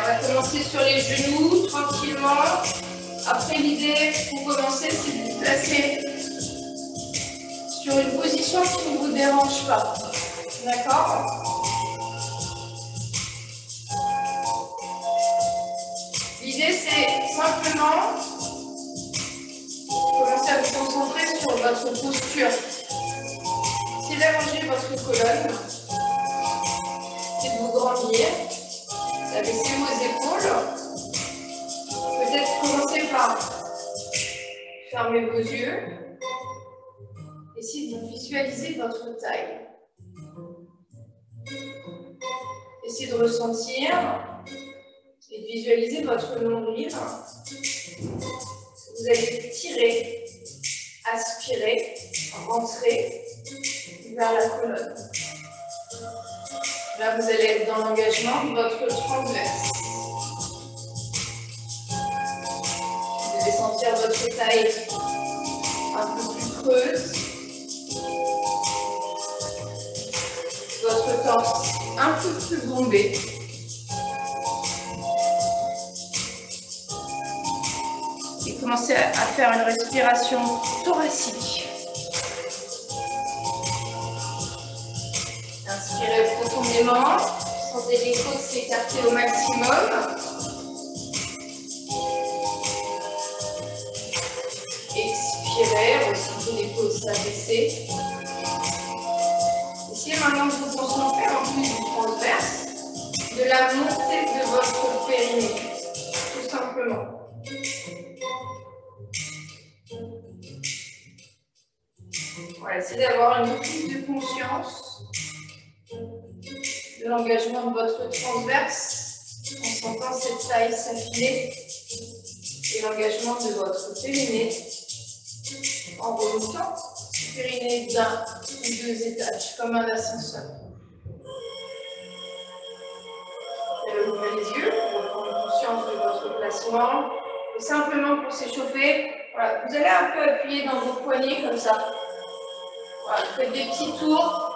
va commencer sur les genoux, tranquillement. Après, l'idée pour commencer, c'est de vous placer sur une position qui ne vous dérange pas. D'accord? L'idée, c'est simplement commencer à vous concentrer sur votre posture. C'est d'allonger votre colonne, c'est de vous grandir, d'abaisser vos épaules. Peut-être commencer par fermer vos yeux. Essayez de visualiser votre taille. Essayez de ressentir et de visualiser votre nombril. Vous allez tirer, aspirer, rentrer vers la colonne. Là, vous allez être dans l'engagement de votre transverse. Vous allez sentir votre taille un peu plus creuse. Votre torse un peu plus bombé. Et commencez à faire une respiration thoracique. Inspirez profondément. Sentez les côtes s'écarter au maximum. Expirez, ressentez les côtes s'abaisser. Essayez maintenant de vous concentrer en plus du transverse, de la montée de votre périnée, tout simplement. Voilà, essayez d'avoir une prise de conscience de l'engagement de votre transverse, en sentant cette taille s'affiler, et l'engagement de votre périnée, en remontant le périnée d'un ou deux étages, comme un ascenseur. Ouvrez les yeux pour prendre conscience de votre placement. Et simplement pour s'échauffer, voilà, vous allez un peu appuyer dans vos poignets comme ça. Voilà, vous faites des petits tours.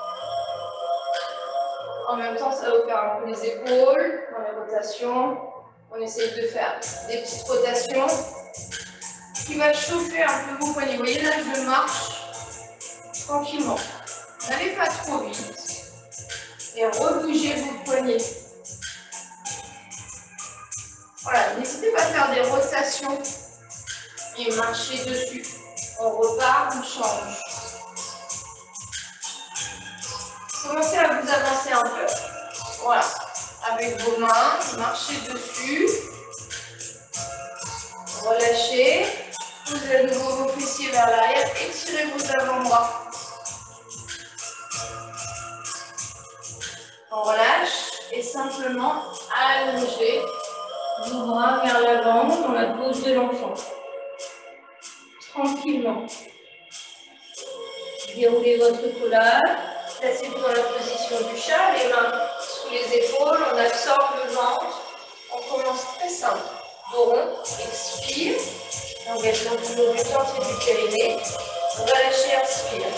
En même temps, ça va vous faire un peu les épaules dans les rotations. On essaye de faire des petites rotations qui va chauffer un peu vos poignets. Vous voyez là, je marche tranquillement. N'allez pas trop vite et rebougez vos poignets. Voilà, n'hésitez pas à faire des rotations et marcher dessus. On repart, on change. Commencez à vous avancer un peu. Voilà, avec vos mains, marchez dessus. Relâchez. Posez à nouveau vos fessiers vers l'arrière. Étirez vos avant-bras. On relâche et simplement allongez vos bras vers l'avant dans la pose de l'enfant. Tranquillement. Déroulez votre collage. Placez-vous dans la position du chat, les mains sous les épaules. On absorbe le ventre. On commence très simple. Dos rond, expire. L'engagement du haut du ventre et du périnée. On va lâcher, inspire.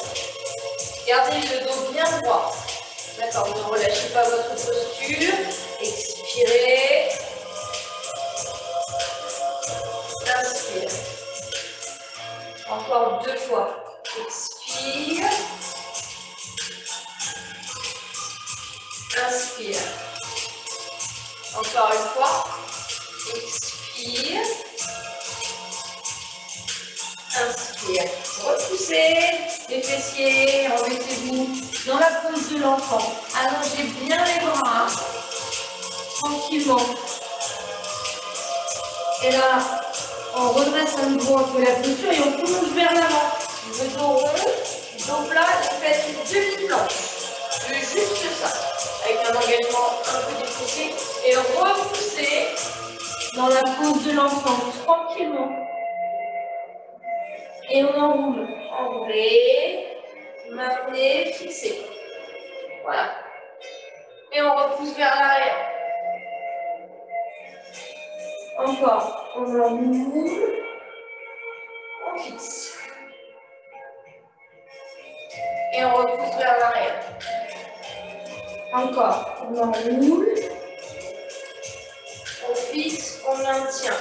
Gardez le dos bien droit. D'accord, ne relâchez pas votre posture. Expirez. Inspire. Encore 2 fois. Expire. Inspire. Encore une fois. Expire. Inspire. Repoussez les fessiers. Remettez-vous dans la pose de l'enfant. Allongez bien les bras. Tranquillement. Et là, on redresse à nouveau un peu la posture et on plonge vers l'avant. Le dos rond, dos plat et faites une demi-planche. Juste ça. Avec un engagement un peu défoncé. Et repoussez dans la pose de l'enfant. Tranquillement. Et on enroule. Enroulez. Maintenez. Fixez. Voilà. Et on repousse vers l'arrière. Encore. On enroule. On fixe. Et on repousse vers l'arrière. Encore. On enroule. on maintient.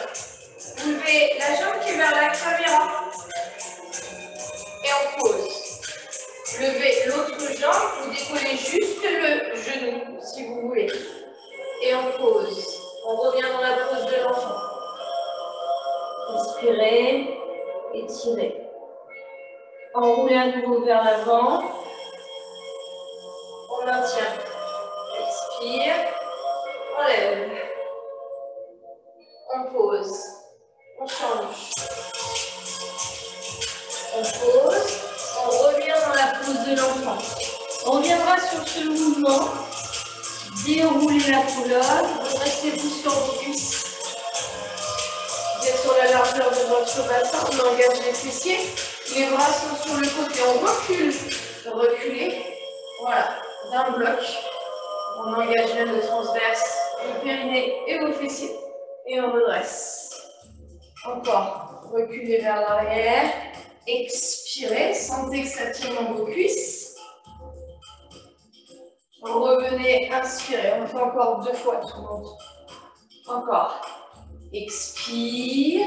Levez la jambe qui est vers la caméra. Et on pose. Levez l'autre jambe, vous décollez juste le genou, si vous voulez. Et on pose. On revient dans la pose de l'enfant. Inspirez, étirez. Enroulez à nouveau vers l'avant. On maintient. Expire. On lève. On pose. On change. On pose. On revient dans la pose de l'enfant. On reviendra sur ce mouvement. Déroulez la colonne. Redressez-vous sur vos cuisses. Vous êtes sur la largeur de votre bassin. On engage les fessiers. Les bras sont sur le côté. On recule. Reculez. Voilà. D'un bloc. On engage bien le transverse, le périnée et vos fessiers. Et on redresse. Encore. Reculez vers l'arrière. Expirez. Sentez que ça tire dans vos cuisses. Revenez, inspirez. On fait encore 2 fois tout le monde. Encore. Expire.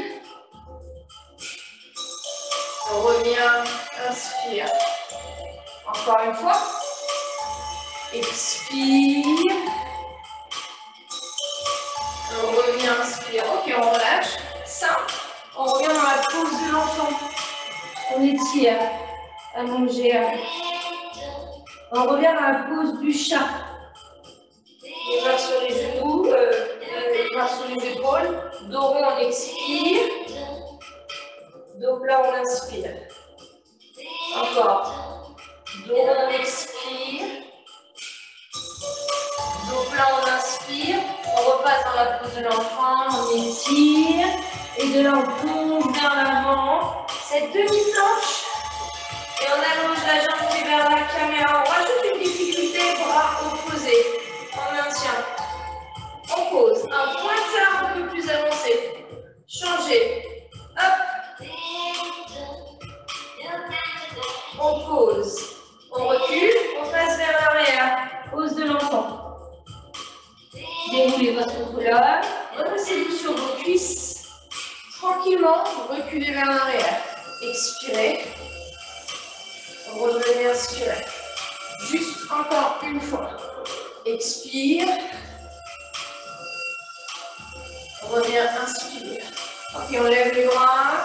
On revient, inspire. Encore une fois. Expire. On revient, inspire. Ok, on relâche. Simple. On revient dans la pose de l'enfant. On étire. Allongé. On revient dans la pose du chat. Les mains sur les genoux, les mains sur les épaules. Dos rond, on expire. Dos plat, on inspire. Encore. Dos rond, on expire. Dos plat, on inspire. On repasse dans la pose de l'enfant. On étire. Et de là, on plonge vers l'avant. Cette demi-planche. Et on allonge la jambe qui est vers la caméra. On rajoute une difficulté, bras opposés. On maintient. On pose. Un pointeur un peu plus avancé. Changez. Hop. On pose. On recule. On passe vers l'arrière. Pose de l'enfant. Déroulez votre colonne. Redressez-vous sur vos cuisses. Tranquillement, reculez vers l'arrière. Expirez. Revenez, inspirez. Juste encore une fois. Expire. Reviens, inspire. Ok, on lève les bras.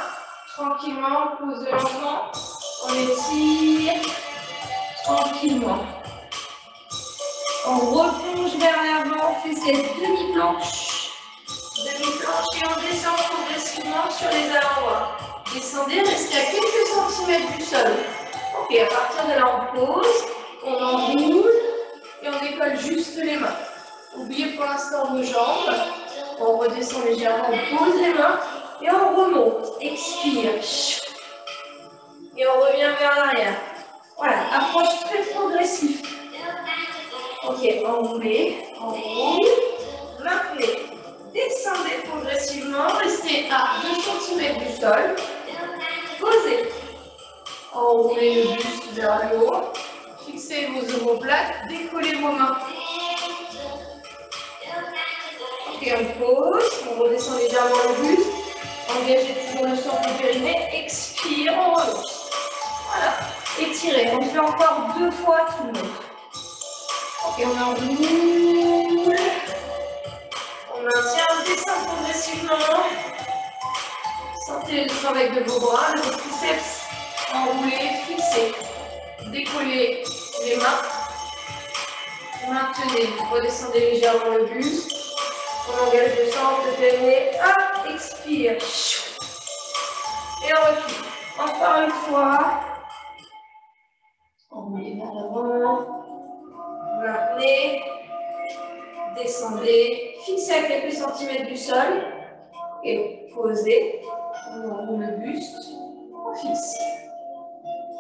Tranquillement, pose de l'enfant. On étire. Tranquillement. On replonge vers l'avant. On fait cette demi-planche. Demi-planche et on descend progressivement sur les avant-bras. Descendez, restez à quelques centimètres du sol. Ok, à partir de là, on pose, on enroule et on décolle juste les mains. Oubliez pour l'instant vos jambes. On redescend légèrement, on pose les mains et on remonte. Expire. Et on revient vers l'arrière. Voilà, approche très progressive. Ok, enroulez, enroule, maintenez. Descendez progressivement, restez à 2 cm du sol. Posez. Enroulez le buste vers le haut. Fixez vos omoplates, décollez vos mains. Ok, on pose, on redescend légèrement le buste. Engagez toujours le centre du périnée. Expire, on relance. Voilà. Étirez. On fait encore 2 fois tout le monde. Ok, on enroule. On maintient, on descend progressivement. Sentez le travail de vos bras, de vos triceps. Enroulez, fixez. Décollez les mains. Maintenez. Redescendez légèrement le buste. On engage le centre, le périnée. Hop, expire. Et on recule. Encore une fois. Enroulez vers l'avant. Maintenez. Descendez. Fixez à quelques centimètres du sol. Et posez. On enroule le buste. On fixe.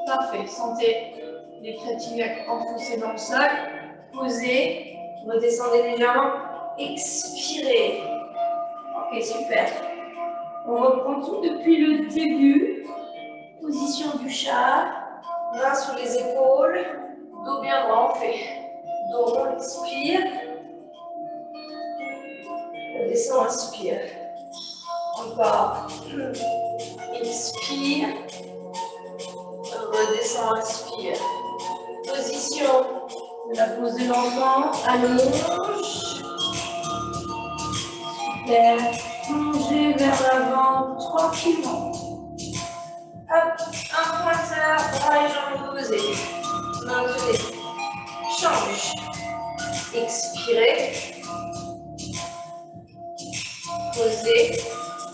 Parfait. Sentez les crétiniaques enfoncés dans le sol. Posez. Redescendez légèrement. Expirez. Ok, super. On reprend tout depuis le début. Position du chat. Mains sous les épaules. Dos bien droit. On fait dos rond, expire. On descend, inspire. Encore. Expire. Redescends, inspire. Position de la pose de l'enfant. Allonge. Super. Plongez vers l'avant tranquillement. Hop, un pointeur, bras et jambes posés. Maintenez. Change. Expirez. Posez.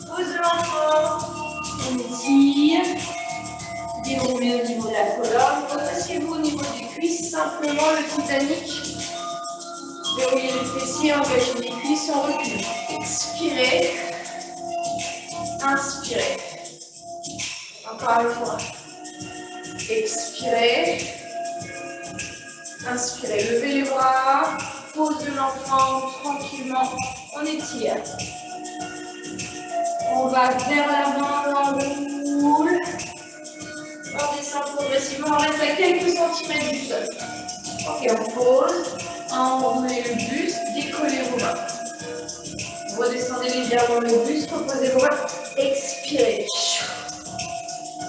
Pose de l'enfant. On étire. Déroulez au niveau de la colonne. Redressez-vous au niveau des cuisses. Simplement le Titanic. Déroulez les fessiers, engagez les cuisses, on recule. Expirez. Inspirez. Encore une fois. Expirez. Inspirez. Levez les bras. Pose de l'enfant tranquillement. On étire. On va vers l'avant, on roule. On descend progressivement. On reste à quelques centimètres du sol. Ok, on pose. Enroulez le buste. Décollez vos mains. Redescendez légèrement le buste. Reposez vos mains. Expirez.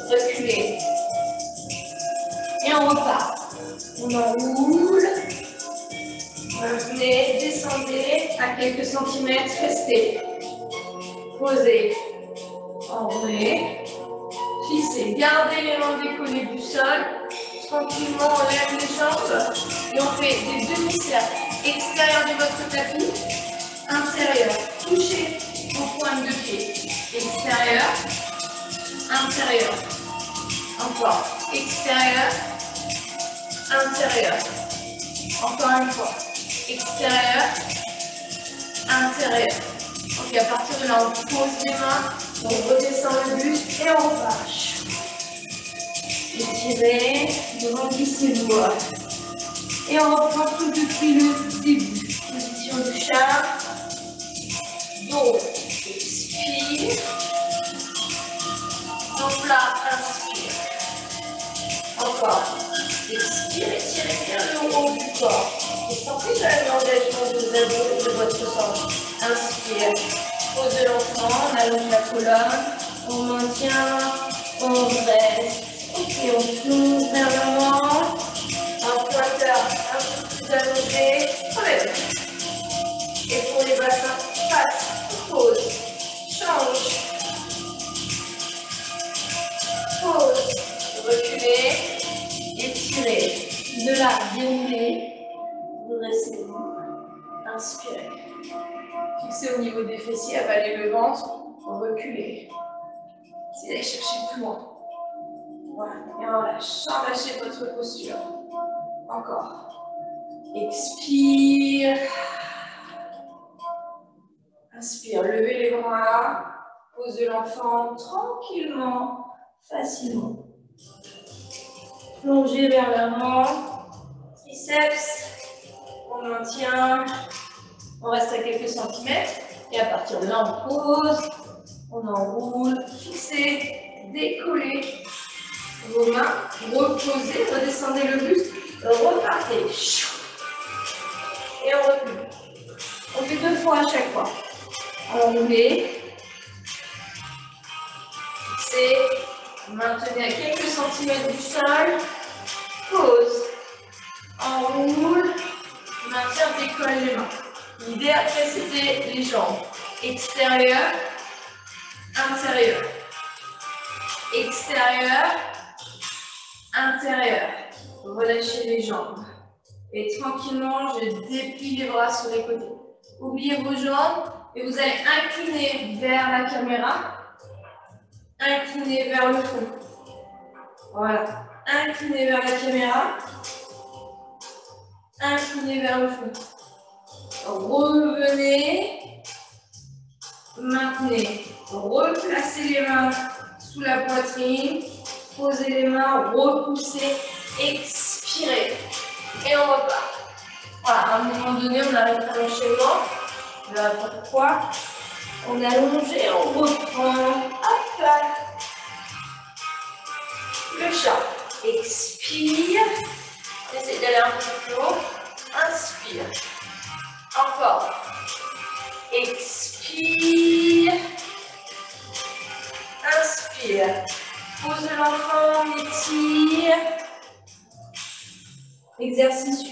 Reculez. Et on repart. On enroule. Maintenez, descendez à quelques centimètres. Restez. Posez. Enroulez. Fixez. Gardez les mains décollées du sol. Tranquillement, on lève les jambes. Et on fait des demi-cercles. Extérieur de votre tapis. Intérieur. Touchez vos pointes de pied. Extérieur. Intérieur. Encore. Extérieur. Intérieur. Encore une fois. Extérieur. Intérieur. Donc à partir de là, on pose les mains, on redescend le buste et on relâche. Étirez, grandissez-vous. Et on reprend tout depuis le début. Position du chat. Donc, expire. Donc là, inspire. Encore. Expire, étirez bien le haut du corps. Et sentez quand même l'engagement de vos abdos et de votre sang. Inspire. Pose de l'enfant, on allonge la colonne. On maintient, on reste. Ok, on plonge vers l'avant. Un pointeur un peu plus allongé. Relève. Et pour les bassins, passe, pose, change. Pause, reculez, étirez. De là, déroulez. Redressez-vous. Inspirez. Fixez au niveau des fessiers, avalez le ventre. Reculez. Essayez d'aller chercher plus loin. Voilà. Et on relâche. Sans lâcher votre posture. Encore. Expire. Inspire. Levez les bras. Pose de l'enfant tranquillement, facilement. Plongez vers l'avant. Triceps. On maintient. On reste à quelques centimètres. Et à partir de là, on pose. On enroule. Fixez. Décollez vos mains. Reposez. Redescendez le buste. Repartez. Et on recule. On fait 2 fois à chaque fois. Enroulez. Fixez. Maintenez à quelques centimètres du sol. Pause. Enroule. Maintien, décolle les mains. L'idée après c'était les jambes. Extérieur. Intérieur. Extérieur. Intérieur. Relâchez les jambes. Et tranquillement, je déplie les bras sur les côtés. Oubliez vos jambes et vous allez incliner vers la caméra. Incliner vers le fond. Voilà. Incliner vers la caméra. Incliner vers le fond. Revenez. Maintenez. Replacez les mains sous la poitrine. Posez les mains. Repoussez. Expirez. Et on repart. Voilà, à un moment donné, on arrête l'enchaînement. Voilà pourquoi. On allonge et on reprend. Hop là. Le chat. Expire. Essayez d'aller un peu plus haut. Inspire. Encore. Expire.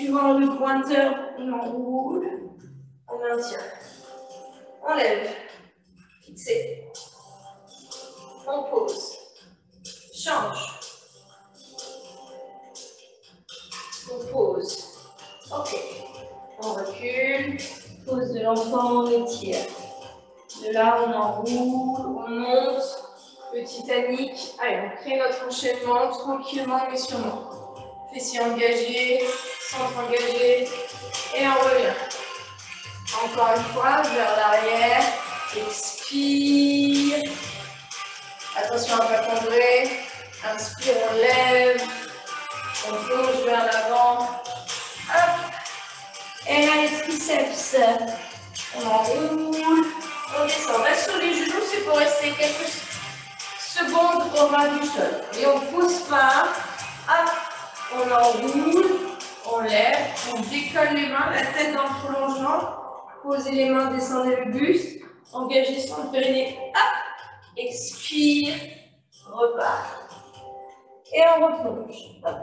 suivant le pointeur, on enroule, on maintient. On lève, fixé. On pose, change. On pose. Ok. On recule. Pose de l'enfant, on étire. De là, on enroule, on monte. Le Titanic. Allez, on crée notre enchaînement tranquillement mais sûrement. Fessiers engagés, centre engagé. Et on revient. Encore une fois, vers l'arrière. Expire. Attention à ne pas tomber. Inspire, on lève. On plonge vers l'avant. Hop. Et là, les triceps. On enroule. On descend. Reste sur les genoux, c'est pour rester quelques secondes au ras du sol. Et on ne pousse pas. Hop. On enroule. On lève. On décolle les mains, la tête dans le prolongement. Posez les mains, descendez le buste. Engagez sur le périnée. Hop. Expire. Repart. Et on replonge. Hop.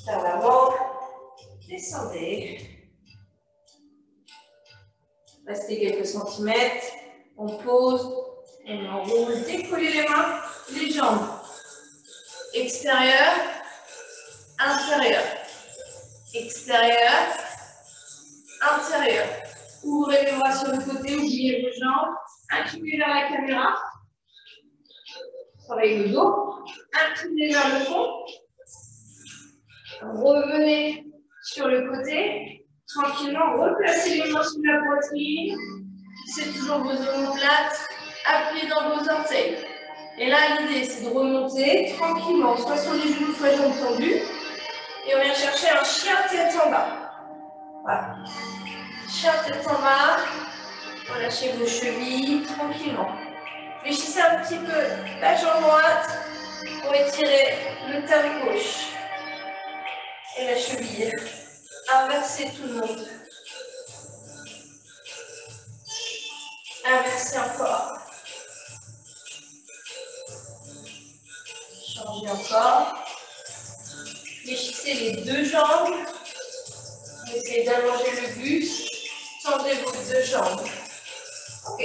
Vers l'avant. Descendez. Restez quelques centimètres. On pose. On enroule. Décollez les mains, les jambes. Extérieur. Intérieur. Extérieur. Intérieur. Ouvrez les bras sur le côté. Oubliez vos jambes. Inclinez vers la caméra. Travaillez le dos. Inclinez vers le fond. Revenez sur le côté. Tranquillement, replacez les mains sous la poitrine. C'est toujours vos omoplates. Appuyez dans vos orteils. Et là, l'idée, c'est de remonter tranquillement, soit sur les genoux, soit jambes tendues. Et on vient chercher un chien tête en bas. Voilà. Chien tête en bas. Relâchez vos chevilles tranquillement. Fléchissez un petit peu la jambe droite pour étirer le talon gauche. Et la cheville. Inversez tout le monde. Inversez encore. Changez encore. Fléchissez les deux jambes. Essayez d'allonger le buste. Tendez vos deux jambes. Ok.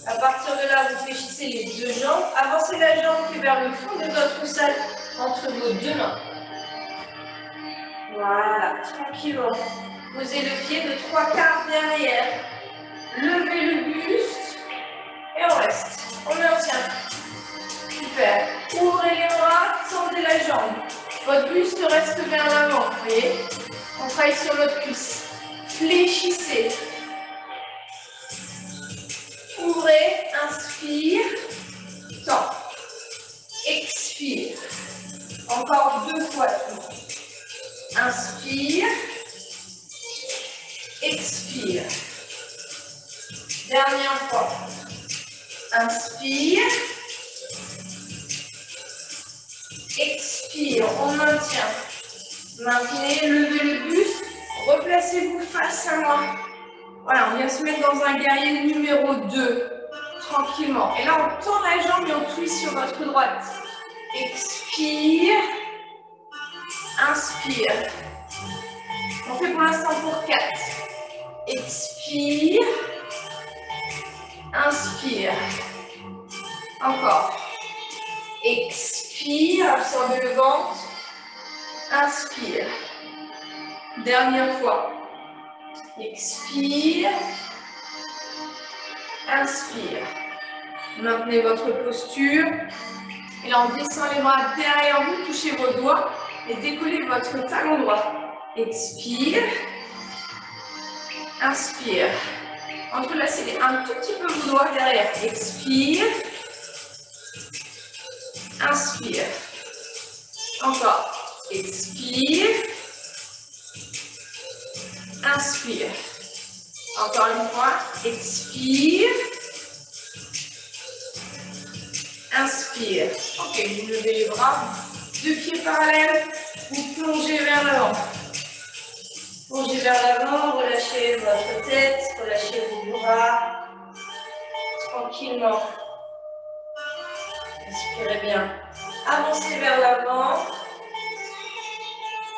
À partir de là, vous fléchissez les deux jambes. Avancez la jambe vers le fond de votre salle entre vos deux mains. Voilà, tranquillement. Posez le pied de 3/4 derrière. Levez le buste. Et on reste. On maintient. Super. Ouvrez les bras, tendez la jambe. Votre buste reste vers l'avant. Vous voyez? On travaille sur notre cuisse. Fléchissez. Ouvrez, inspire. Tend. Expire. Encore 2 fois. Inspire. Expire. Dernière fois. Inspire. Expire. On maintient. Maintenez, levez le buste. Replacez-vous face à moi. Voilà, on vient se mettre dans un guerrier numéro 2. Tranquillement. Et là, on tend la jambe et on twist sur votre droite. Expire. Inspire. On fait pour l'instant pour 4. Expire. Inspire. Encore. Expire. Absorbez le ventre. Inspire. Dernière fois. Expire. Inspire. Maintenez votre posture. Et là, on descend les bras derrière vous. Touchez vos doigts. Et décollez votre talon droit. Expire. Inspire. Entrelacez un tout petit peu vos doigts derrière. Expire. Inspire. Encore. Expire. Inspire. Encore une fois. Expire. Inspire. Ok, vous levez les bras. 2 pieds parallèles. Vous plongez vers l'avant. Plongez vers l'avant, relâchez votre tête, relâchez vos bras. Tranquillement. Inspirez bien. Avancez vers l'avant.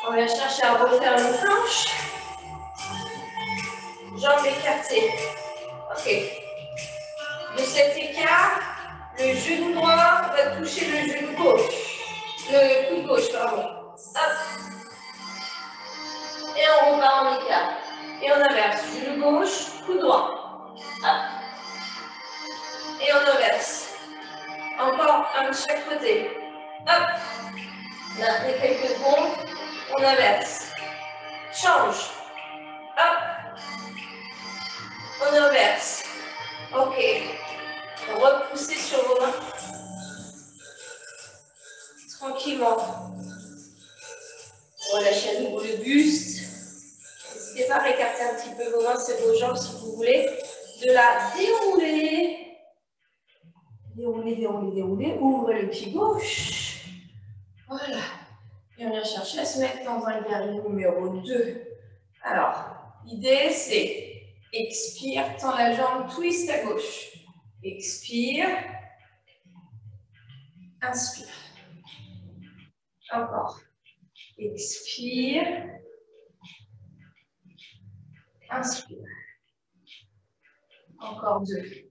On va chercher à refaire une planche. Jambes écartées. Ok. De cet écart, le genou droit va toucher le genou gauche. Le coude gauche, pardon. Hop. Et on repart en écart. Et on inverse. Genou gauche, coude droit. Hop. Et on inverse. Encore un de chaque côté. Hop. Là, après quelques secondes, on inverse. Change. Hop. On inverse. Ok. Repoussez sur vos mains. Tranquillement. Relâchez à nouveau le buste. N'hésitez pas à écarter un petit peu vos mains et vos jambes si vous voulez. De la dérouler. Dérouler, dérouler, dérouler. Ouvrez le pied gauche. Voilà. Et on vient chercher à se mettre dans un guerrier numéro 2. Alors, l'idée c'est expire, tends la jambe, twist à gauche. Expire. Inspire. Encore. Expire. Inspire. Encore 2.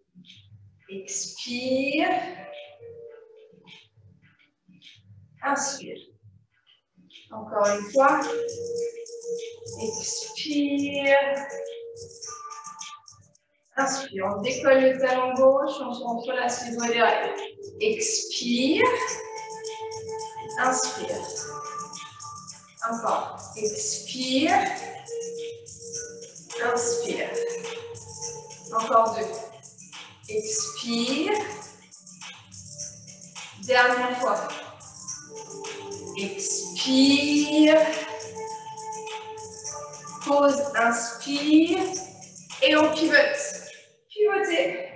Expire. Inspire. Encore une fois. Expire. Inspire. On décolle le talon gauche, on se entrelace les doigts derrière. Expire. Inspire. Encore. Expire. Inspire. Encore 2. Expire. Dernière fois. Expire. Pause, inspire. Et on pivote. Pivotez.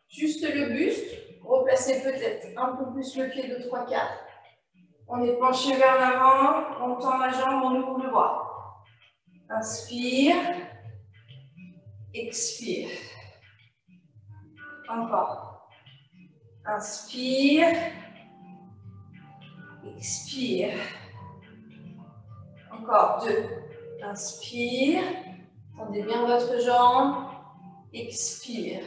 Juste le buste. Replacez peut-être un peu plus le pied de 3/4. On est penché vers l'avant. On tend la jambe, on ouvre le bras. Inspire. Expire. Encore. Inspire. Expire. Encore 2. Inspire. Tendez bien votre jambe. Expire.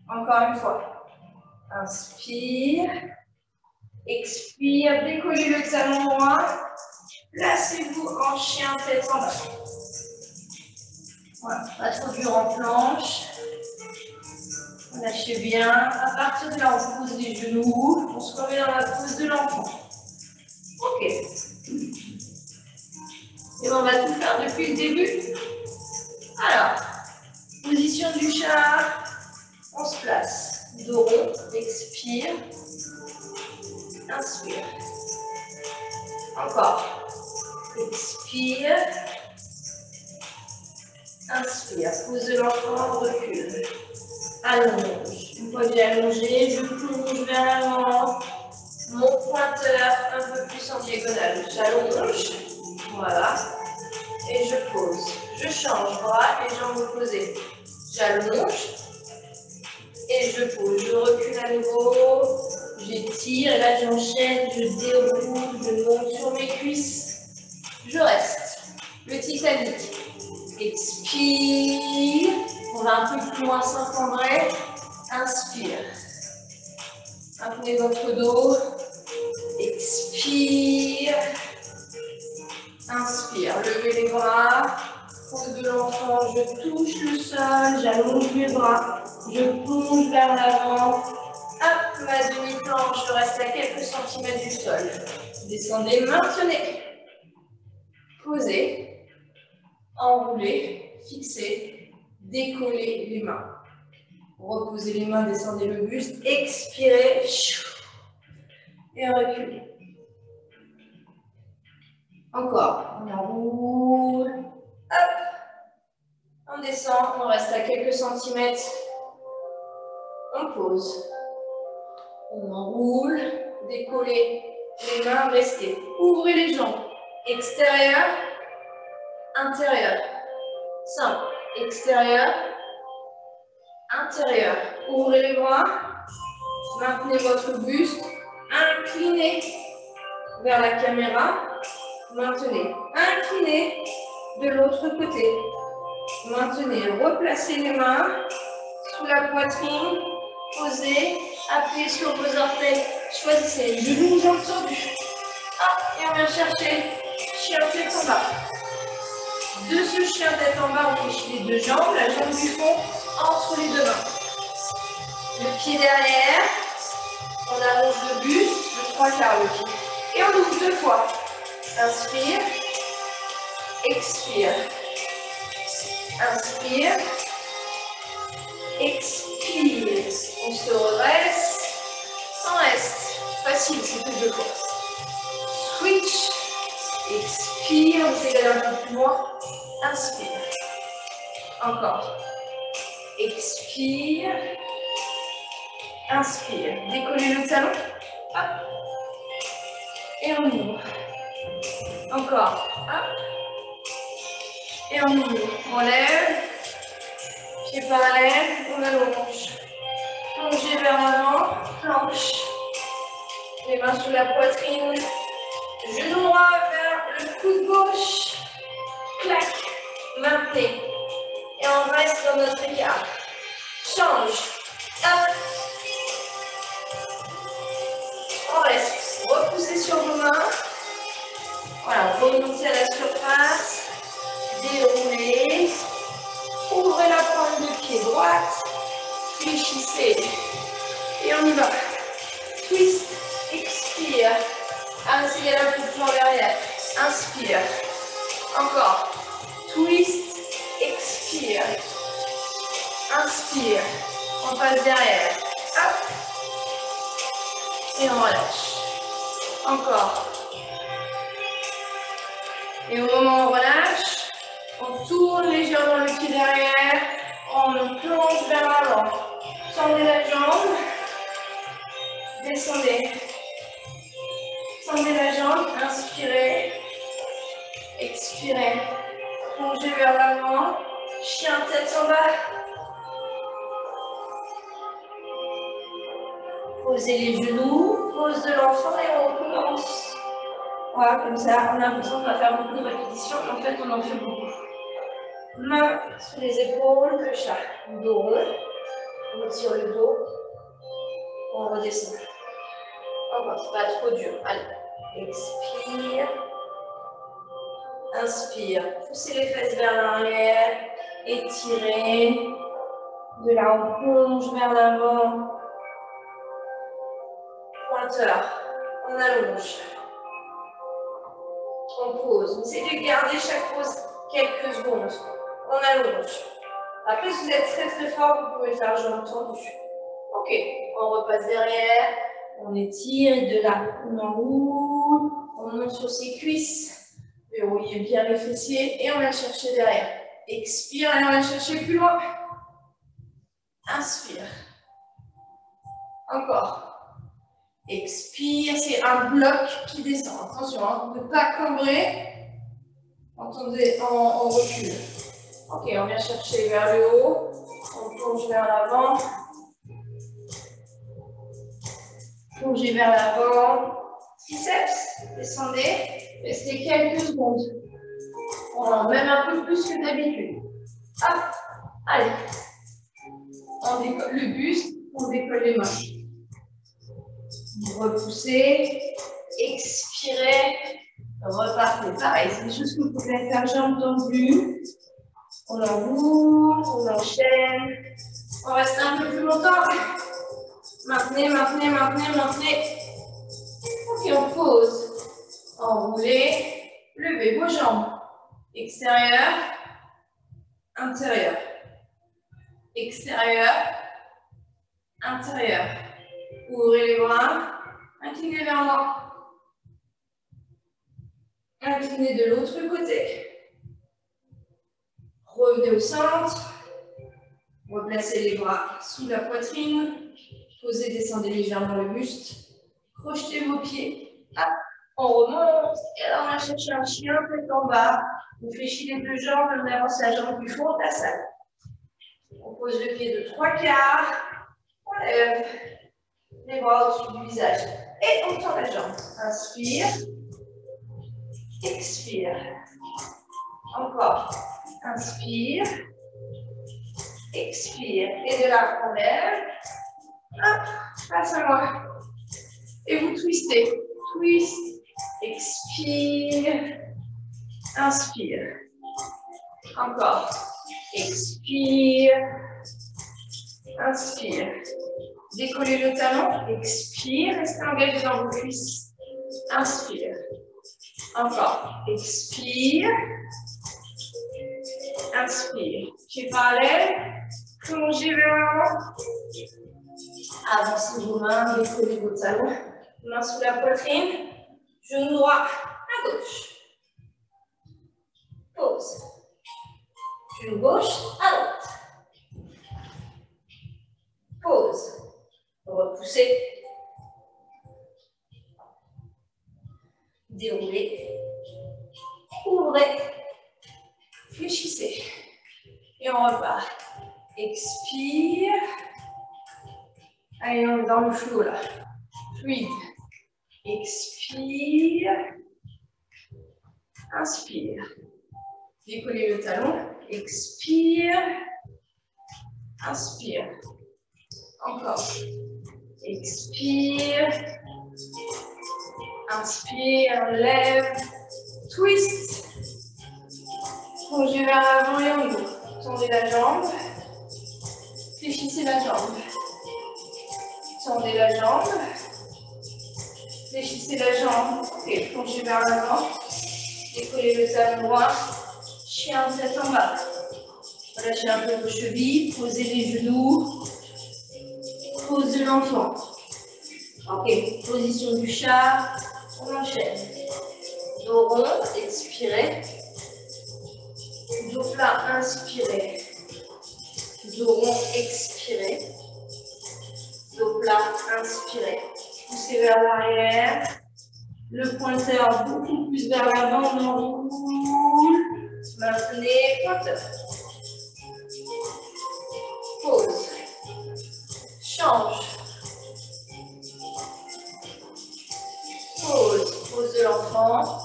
Encore une fois. Inspire. Expire. Décollez le talon droit. Placez-vous en chien tête en bas. Voilà. Pas trop dur en planche. Lâchez bien. À partir de là, on pose les genoux. On se remet dans la pose de l'enfant. Ok. Et on va tout faire depuis le début. Alors, position du chat. On se place. Dos rond. Expire. Inspire. Encore. Expire. Inspire. Pose de l'enfant. Recule. Allonge. Une fois que j'ai allongé, je plonge vers l'avant. Mon pointeur un peu plus en diagonale. J'allonge. Voilà. Et je pose. Je change. Bras et jambes opposées. J'allonge. Et je pose. Je recule à nouveau. J'étire. Et là, j'enchaîne. Je déroule. Je monte sur mes cuisses. Je reste. Le Titanic. Expire. On va un peu plus loin Saint-André. Inspire. Imprenez votre dos. Expire. Inspire. Levez les bras. Pose de l'enfant. Je touche le sol. J'allonge mes bras. Je plonge vers l'avant. Hop, ma demi-planche. Je reste à quelques centimètres du sol. Descendez, maintenez. Posez. Enroulez. Fixez. Décollez les mains. Reposez les mains, descendez le buste. Expirez. Et reculez. Encore. On enroule. Hop. On descend. On reste à quelques centimètres. On pose. On enroule. Décollez les mains. Restez. Ouvrez les jambes. Extérieur. Intérieur. Simple. Extérieur. Intérieur. Ouvrez les bras. Maintenez votre buste. Inclinez vers la caméra. Maintenez. Inclinez de l'autre côté. Maintenez. Replacez les mains sous la poitrine. Posez. Appuyez sur vos orteils. Choisissez les genoux, jambes tendues. Et on vient chercher chien tête en bas. De ce chien tête en bas, on fléchit les deux jambes, la jambe du fond entre les deux mains. Le pied derrière, on allonge le buste, le 3/4 le pied. Et on ouvre 2 fois. Inspire, expire. Inspire, expire. On se redresse, on reste. Facile, c'est plus 2 fois. Switch, expire, vous essayez d'aller un peu plus loin. Inspire. Encore. Expire. Inspire. Décollez le talon. Hop. Et on ouvre. Encore. Hop. Et on ouvre. On lève. Pied parallèle. On allonge. Plongez vers l'avant. Planche. Les mains sous la poitrine. Genou droit vers le coude gauche. Clac. Maintenez. Et on reste dans notre écart. Change. Hop. On reste. Repoussez sur vos mains. Voilà, remontez à la surface. Déroulez. Ouvrez la pointe de pied droite. Fléchissez. Et on y va. Twist. Expire. Essayez un peu de plan derrière. Inspire. Encore. Twist. Expire. Inspire. On passe derrière. Hop. Et on relâche. Encore. Et au moment où on relâche, on tourne légèrement le pied derrière. On plonge vers l'avant. Tendez la jambe. Descendez. Tendez la jambe. Inspirez. Expirez. Plongez vers l'avant. Chien tête en bas. Posez les genoux. Pose de l'enfant et on recommence. Voilà, comme ça, on a l'impression qu'on va faire beaucoup de répétitions. En fait, on en fait beaucoup. Main sur les épaules, le chat. Dos rond. On retire le dos. On redescend. Encore, c'est pas trop dur. Allez. Expire. Inspire. Poussez les fesses vers l'arrière. Étirez. De là, on plonge vers l'avant. Pointeur. On allonge. On pose. Essayez de garder chaque pose quelques secondes. On allonge. Après, si vous êtes très très fort, vous pouvez faire jambes tendues. Ok. On repasse derrière. On étire. Et de là, on enroule. On monte sur ses cuisses. Verrouillez bien les fessiers. Et on va chercher derrière. Expire et on va chercher plus loin. Inspire. Encore. Expire, c'est un bloc qui descend. Attention, hein, ne pas cambrer. Entendez, on recule. Ok, on vient chercher vers le haut. On plonge vers l'avant. Plongez vers l'avant. Triceps, descendez. Restez quelques secondes. Même un peu plus que d'habitude. Hop, allez. On décolle le buste, on décolle les mains. Repoussez, expirez, repartez. Pareil, c'est des choses que vous pouvez faire jambes tendues. On enroule, on enchaîne. On reste un peu plus longtemps. Maintenez, maintenez, maintenez, maintenez. Ok, on pose. Enroulez, levez vos jambes. Extérieur, intérieur. Extérieur, intérieur. Ouvrez les bras, inclinez vers moi. Inclinez de l'autre côté. Revenez au centre. Replacez les bras sous la poitrine. Posez, descendez légèrement le buste. Crochetez vos pieds. Hop, on remonte. Et alors on va chercher un chien tête en bas. On fléchit les deux jambes, on avance la jambe du fond de la salle. On pose le pied de 3/4. On lève les bras au-dessus du visage. Et on tend la jambe. Inspire. expire. Encore. Inspire. Expire. Et de là, on lève. Hop, face à moi. Et vous twistez. Twist. Expire. Inspire. Encore. Expire. Inspire. Décollez le talon. Expire. Restez engagé dans vos cuisses. Inspire. Encore. Expire. Inspire. Pieds parallèles. Plongez vers l'avant. Avancez vos mains. Décollez vos talons. Mains sous la poitrine. Genou droit à gauche. Pause. Genou gauche à droite. Pause. Repoussez. Déroulez. Ouvrez. Fléchissez. Et on repart. Expire. Allez, on est dans le flou là. Fluide. Expire. Inspire. Décollez le talon. Expire. Inspire. Encore. Expire. Inspire. Lève. Twist. Plongez vers l'avant et on ouvre. Tendez la jambe. Fléchissez la jambe. Tendez la jambe. Fléchissez la jambe. Et plongez vers l'avant. Décollez le talon droit. Chien tête en bas. Relâchez un peu vos chevilles. Posez les genoux. Pose de l'enfant. Ok. Position du chat. On enchaîne. Dos rond. Expirez. Dos plat. Inspirez. Dos rond. Expirez. Dos plat. Inspirez. Poussez vers l'arrière. Le pointeur beaucoup plus vers l'avant. On enroule. Maintenez. Pointeur. Pause. Change. Pause. Pose de l'enfant.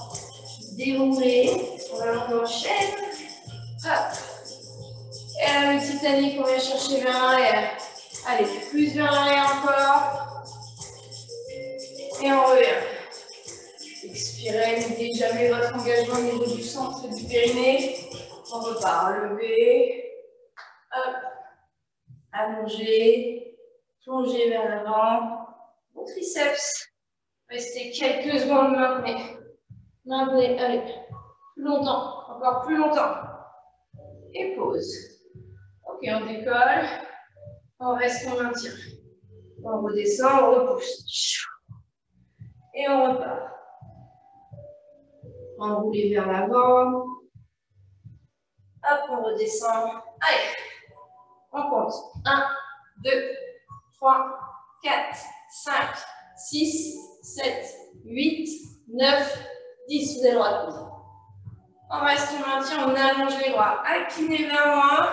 Déroulez. On enchaîne. Hop. Et là, le Titanic, on vient chercher vers l'arrière. Allez, plus vers l'arrière encore. Et on revient. Expirez, n'oubliez jamais votre engagement au niveau du centre du périnée. On repart. Levez. Hop. Allongez. Plongez vers l'avant. Vos triceps. Restez quelques secondes, maintenez. Maintenez, allez. Plus longtemps. Encore plus longtemps. Et pause. Ok, on décolle. On reste, on maintient. On redescend, on repousse. Et on repart. Enroulez vers l'avant. Hop, on redescend. Allez. On compte. 1, 2, 3, 4, 5, 6, 7, 8, 9, 10. Vous avez le droit de poser. On reste, on maintient, on allonge les bras. Inclinez vers moi.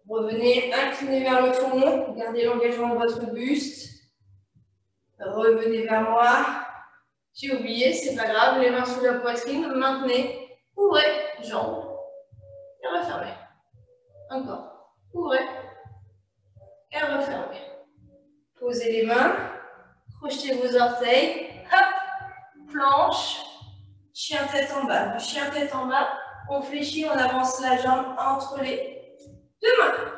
Revenez, inclinez vers le fond. Gardez l'engagement de votre buste. Revenez vers moi. J'ai oublié, c'est pas grave. Les mains sous la poitrine. Maintenez. Ouvrez. Jambes. Et refermez. Encore. Ouvrez. Et refermez. Posez les mains. Crochetez vos orteils. Hop. Planche. Chien tête en bas. Du chien tête en bas, on fléchit, on avance la jambe entre les deux mains.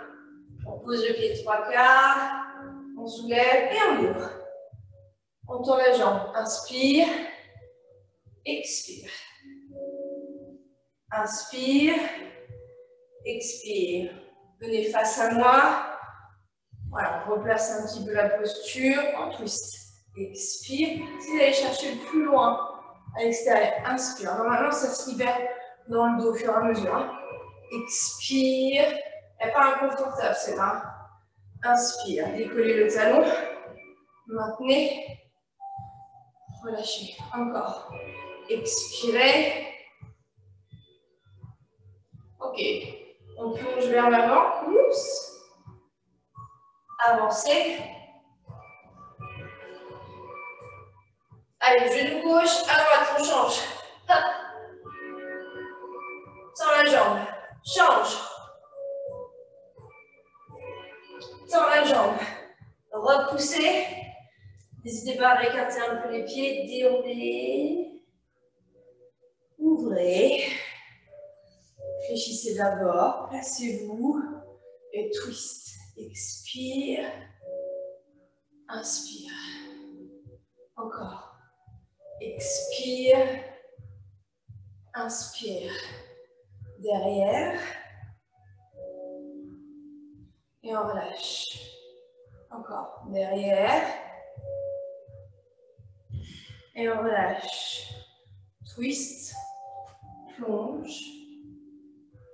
On pose le pied 3/4. On soulève et on ouvre. On tend la jambe. Inspire. Expire. Inspire. Expire. Venez face à moi. Voilà, on replace un petit peu la posture. On twist. Expire. Si vous allez chercher le plus loin à l'extérieur, inspire. Normalement, ça se libère dans le dos au fur et à mesure. Hein. Expire. Elle n'est pas inconfortable, celle-là. Inspire. Décollez le talon. Maintenez. Relâchez. Encore. Expirez. Ok. On plonge vers l'avant. Oups. Avancez. Allez, genou gauche, à droite, on change. Hop. Tends la jambe. Change. Tends la jambe. Repoussez. N'hésitez pas à réécarter un peu les pieds. Déroulez. Ouvrez. Réfléchissez d'abord. Placez-vous. Et twist. Expire. Inspire. Encore. Expire. Inspire. Derrière. Et on relâche. Encore. Derrière. Et on relâche. Twist. Plonge.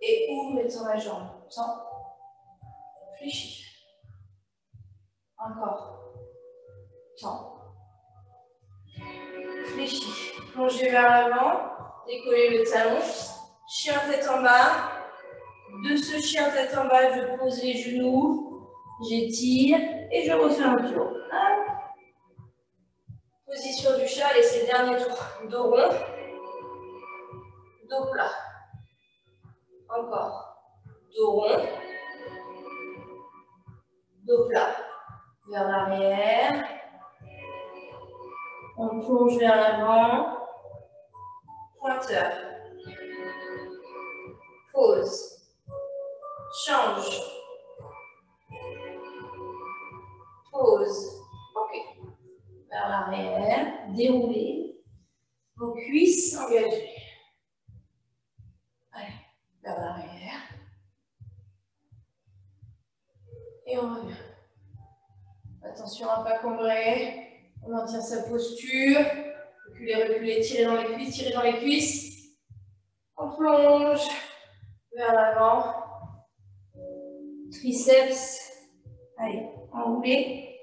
Et ouvre et tend la jambe. Tends. Fléchis. Encore. Tends. Fléchis. Plongez vers l'avant. Décollez le talon. Chien tête en bas. De ce chien tête en bas, je pose les genoux. J'étire et je refais un tour. Position du chat. Et c'est le dernier tour. Dos rond. Dos plat. Encore. Dos rond. Dos plat. Vers l'arrière. On plonge vers l'avant. Pointeur. Pause. Change. Pause. Ok. Vers l'arrière. Déroulez. Vos cuisses engagées. Allez. Vers l'arrière. Et on revient. Attention à ne pas combrer. On maintient sa posture. Reculez, reculez, tirez dans les cuisses, tirez dans les cuisses. On plonge vers l'avant. Triceps. Allez, enroulez.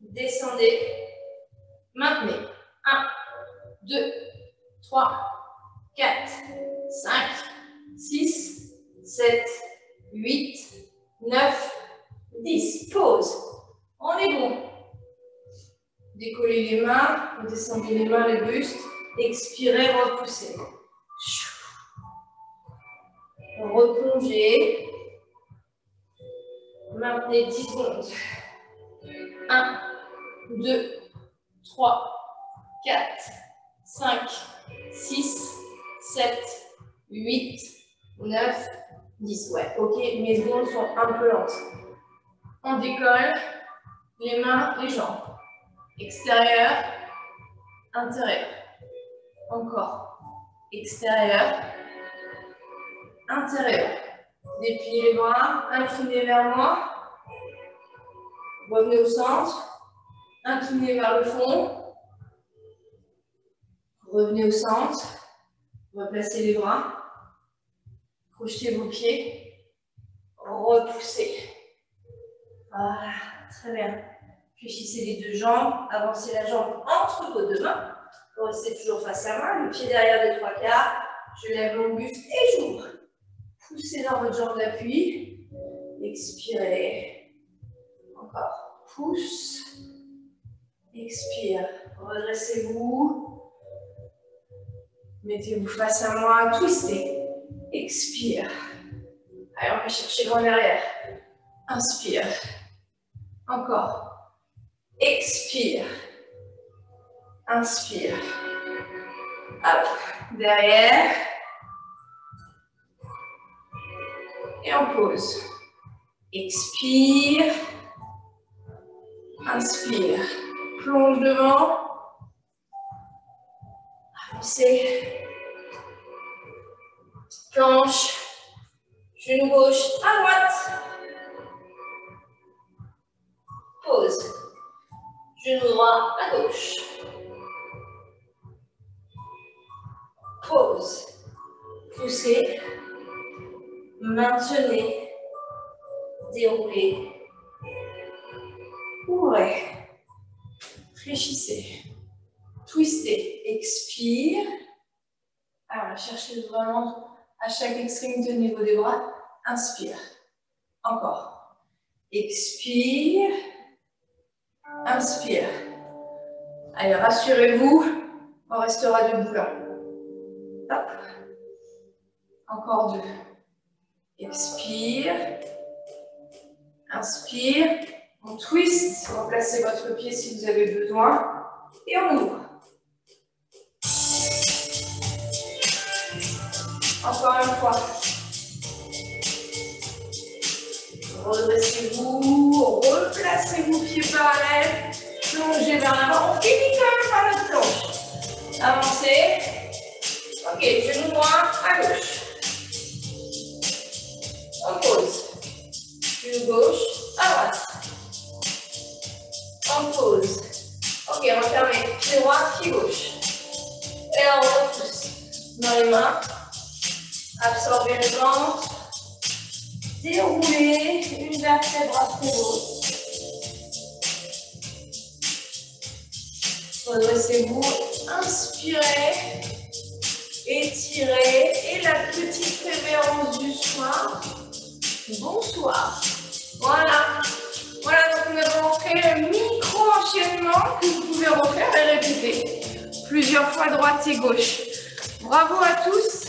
Descendez. Maintenez. 1, 2, 3, 4, 5, 6, 7, 8, 9, 10. Pause. On est bon. Décollez les mains, descendez les mains, le buste. Expirez, repoussez. Replongez. Maintenez 10 secondes. 1, 2, 3, 4, 5, 6, 7, 8, 9, 10. Ouais, ok, mes secondes sont un peu lentes. On décolle, les mains, les jambes. Extérieur, intérieur. Encore. Extérieur, intérieur. Dépliez les bras, inclinez vers moi. Revenez au centre. Inclinez vers le fond. Revenez au centre. Replacez les bras. Projetez vos pieds. Repoussez. Voilà, très bien. Fléchissez les deux jambes. Avancez la jambe entre vos deux mains. Vous restez toujours face à moi. Le pied derrière les trois quarts. Je lève mon buste et j'ouvre. Poussez dans votre jambe d'appui. Expirez. Encore. Pousse. Expire. Redressez-vous. Mettez-vous face à moi. Twistez. Expire. Allez, on va chercher grand derrière. Inspire. Encore. Expire. Inspire. Hop. Derrière. Et on pose. Expire. Inspire. Plonge devant. Avancez. Planche. Genou gauche à droite. Pause. Genou droit à gauche. Pause. Poussez. Maintenez. Déroulez. Ouvrez. Fléchissez. Twistez. Expire. Alors, cherchez vraiment à chaque extrémité au niveau des bras. Inspire. Encore. Expire. Inspire. Allez, rassurez-vous, on restera debout là. Hop. Encore 2. Expire. Inspire. On twist. Remplacez votre pied si vous avez besoin. Et on ouvre. Encore une fois. Redressez-vous. Replacez vos pieds parallèles. Plongez vers l'avant. On finit quand même par notre planche. Avancez. Ok, genou droit à gauche. On pose. Genou gauche à droite. On pose. Ok, on va fermer. Pied droit, pied gauche. Et là, on repousse dans les mains. Absorbez le ventre. Déroulez une vertèbre après l'autre. Redressez-vous. Inspirez. Étirez. Et la petite révérence du soir. Bonsoir. Voilà. Voilà, donc nous avons fait le micro-enchaînement que vous pouvez refaire et répéter plusieurs fois droite et gauche. Bravo à tous.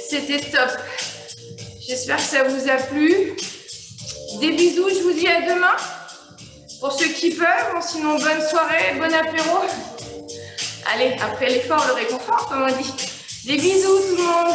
C'était top. J'espère que ça vous a plu. Des bisous, je vous dis à demain. Pour ceux qui peuvent, sinon bonne soirée, bon apéro. Allez, après l'effort, le réconfort, comme on dit. Des bisous tout le monde.